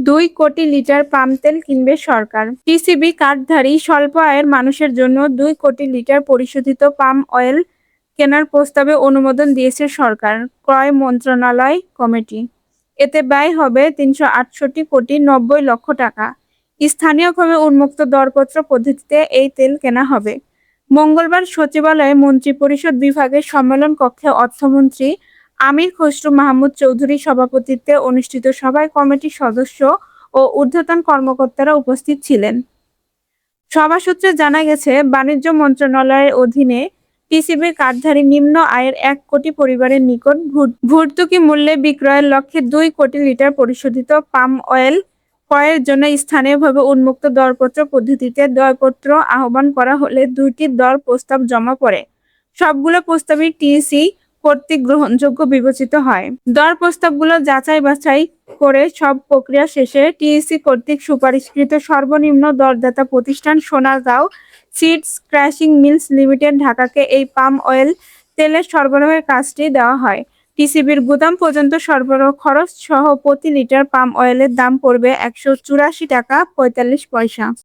2 কোটি লিটার পাম তেল কিনবে সরকার। টিসিবি কার্ডধারী স্বল্প আয়ের মানুষের জন্য 2 কোটি লিটার পরিশোধিত পাম অয়েল কেনার প্রস্তাবে অনুমোদন দিয়েছে সরকার ক্রয় মন্ত্রণালয় কমিটি। এতে ব্যয় হবে ৩৬৮,৯০,০০,০০০ টাকা। স্থানীয়ভাবে উন্মুক্ত দরপত্র পদ্ধতিতে এই তেল কেনা হবে। মঙ্গলবার সচিবালয়ে মন্ত্রিপরিষদ বিভাগের সম্মেলন কক্ষে অর্থমন্ত্রী আমির খসরু মাহমুদ চৌধুরীর সভাপতিত্বে অনুষ্ঠিত সভায় কমিটির সদস্য ও ঊর্ধ্বতন কর্মকর্তারা উপস্থিত ছিলেন। সভা সূত্রে জানা গেছে, বাণিজ্য মন্ত্রণালয়ের অধীনে টিসিবির কার্ডধারী নিম্ন আয়ের ১ কোটি পরিবারের নিকট ভর্তুকি মূল্যে বিক্রয়ের লক্ষ্যে ২ কোটি লিটার পরিশোধিত পাম অয়েল ক্রয়ের জন্য স্থানীয়ভাবে উন্মুক্ত দরপত্র পদ্ধতিতে দরপত্র আহ্বান করা হলে ২টি দর প্রস্তাব জমা পড়ে। সবগুলো প্রস্তাবই টিসি কর্তৃক গ্রহণযোগ্য বিবেচিত হয়। দর প্রস্তাবগুলো যাচাই বাছাই করে সব প্রক্রিয়া শেষে টিইসি কর্তৃক সুপারিশকৃত সর্বনিম্ন দরদাতা প্রতিষ্ঠান Sonargaon seeds crushing mills limited ঢাকাকে এই পাম অয়েল তেলের সরবরাহের কাজটি দেওয়া হয়। টিসিবির গুদাম পর্যন্ত সরবরাহ খরচ সহ প্রতি লিটার পাম অয়েলের দাম পড়বে ১৮৪ টাকা ৪৫ পয়সা।